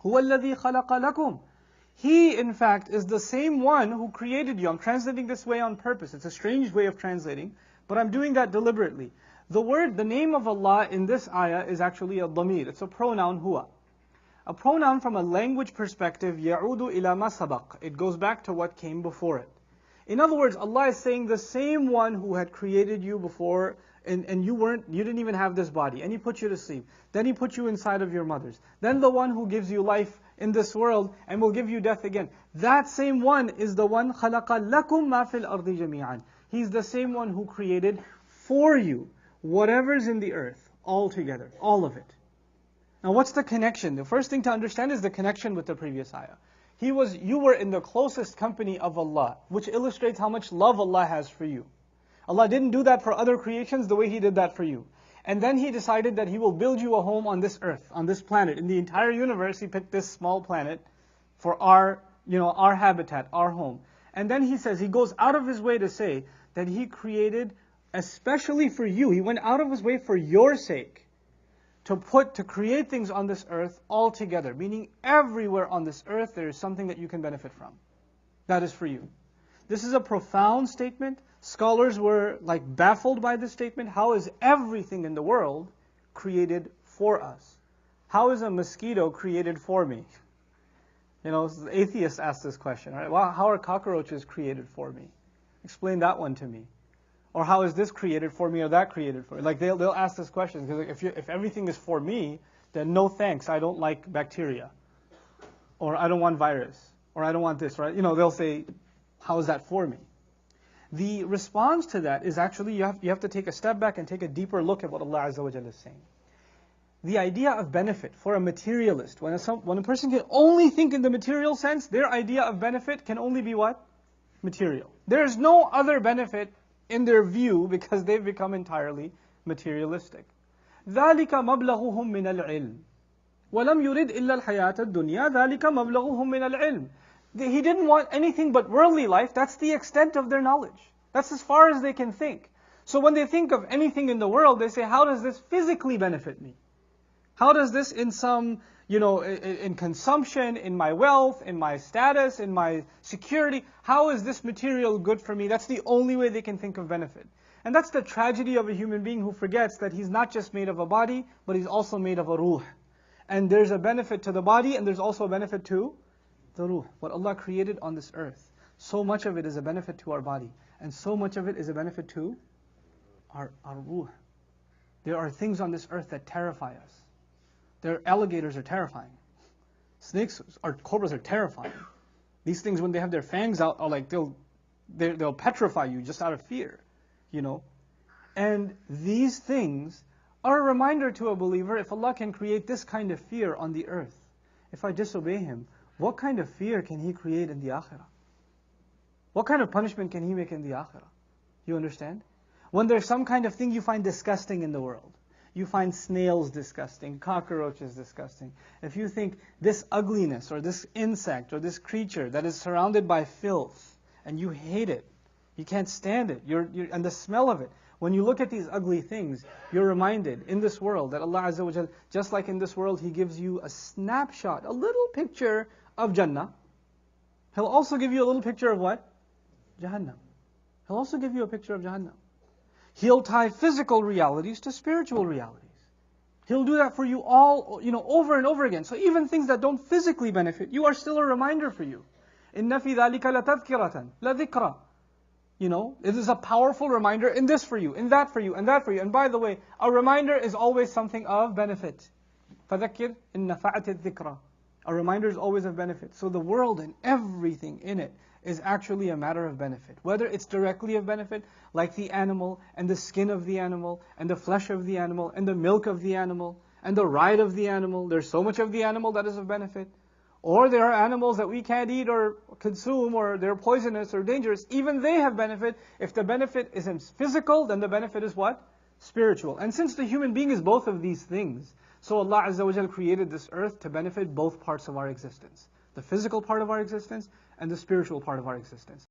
هُوَ الَّذِي خَلَقَ لَكُمْ. He, in fact, is the same one who created you. I'm translating this way on purpose. It's a strange way of translating, but I'm doing that deliberately. The name of Allah in this ayah is actually a dhamir. It's a pronoun, huwa. A pronoun from a language perspective, يَعُودُ إِلَى مَا سَبَقَ. It goes back to what came before it. In other words, Allah is saying the same one who had created you before, and you didn't even have this body, and He put you to sleep. Then He put you inside of your mothers. Then the one who gives you life in this world and will give you death again. That same one is the one خَلَقَ لَكُمْ مَا فِي الْأَرْضِ جَمِيعًا. He's the same one who created for you whatever's in the earth, all together, all of it. Now what's the connection? The first thing to understand is the connection with the previous ayah. You were in the closest company of Allah, which illustrates how much love Allah has for you. Allah didn't do that for other creations the way He did that for you. And then He decided that He will build you a home on this earth, on this planet. In the entire universe, He picked this small planet for our habitat, our home. And then He says, He goes out of His way to say that He created especially for you. He went out of His way for your sake to create things on this earth all together. Meaning everywhere on this earth there is something that you can benefit from. That is for you. This is a profound statement. Scholars were baffled by this statement. How is everything in the world created for us? How is a mosquito created for me? Atheists ask this question, right? Well, how are cockroaches created for me? Explain that one to me. Or how is this created for me or that created for me? They'll ask this question, because if everything is for me, then no thanks, I don't like bacteria. Or I don't want virus. Or I don't want this, right? They'll say, how is that for me? The response to that is actually, you have to take a step back and take a deeper look at what Allah Azza wa Jalla is saying. The idea of benefit for a materialist, when a person can only think in the material sense, their idea of benefit can only be what? Material. There's no other benefit in their view because they've become entirely materialistic. ذَلِكَ مَبْلَغُهُم مِّنَ الْعِلْمِ وَلَمْ يُرِدْ إِلَّا الْحَيَاةَ الدُّنْيَا ذَلِكَ مَبْلَغُهُم مِّنَ الْعِلْمِ. He didn't want anything but worldly life. That's the extent of their knowledge. That's as far as they can think. So when they think of anything in the world, they say, how does this physically benefit me? How does this in in consumption, in my wealth, in my status, in my security, how is this material good for me? That's the only way they can think of benefit. And that's the tragedy of a human being who forgets that he's not just made of a body, but he's also made of a ruh. And there's a benefit to the body, and there's also a benefit to the ruh. What Allah created on this earth, so much of it is a benefit to our body, and so much of it is a benefit to our ruh. There are things on this earth that terrify us. Alligators are terrifying. Snakes cobras are terrifying. These things, when they have their fangs out, are they'll petrify you just out of fear, And these things are a reminder to a believer, if Allah can create this kind of fear on the earth, if I disobey Him, what kind of fear can He create in the akhirah? What kind of punishment can He make in the akhirah? You understand? When there's some kind of thing you find disgusting in the world, you find snails disgusting, cockroaches disgusting. If you think this ugliness or this insect or this creature that is surrounded by filth and you hate it, you can't stand it, and the smell of it. When you look at these ugly things, you're reminded in this world that Allah Azza wa Jalla, just like in this world He gives you a snapshot, a little picture of Jannah, He'll also give you a little picture of what? Jahannam. He'll also give you a picture of Jahannam. He'll tie physical realities to spiritual realities. He'll do that for you all, over and over again. So even things that don't physically benefit you are still a reminder for you. إِنَّ فِي ذَلِكَ لَتَذْكِرَةً لَذِكْرَةً. It is a powerful reminder in this for you, in that for you, and that for you. And by the way, a reminder is always something of benefit. فَذَكِّرْ إِنَّ نَفَعَتِ الذِّكْرَى. A reminder is always of benefit. So the world and everything in it is actually a matter of benefit. Whether it's directly of benefit, like the animal, and the skin of the animal, and the flesh of the animal, and the milk of the animal, and the ride of the animal. There's so much of the animal that is of benefit. Or there are animals that we can't eat or consume, or they're poisonous or dangerous. Even they have benefit. If the benefit isn't physical, then the benefit is what? Spiritual. And since the human being is both of these things, so Allah Azza wa Jalla created this earth to benefit both parts of our existence. The physical part of our existence and the spiritual part of our existence.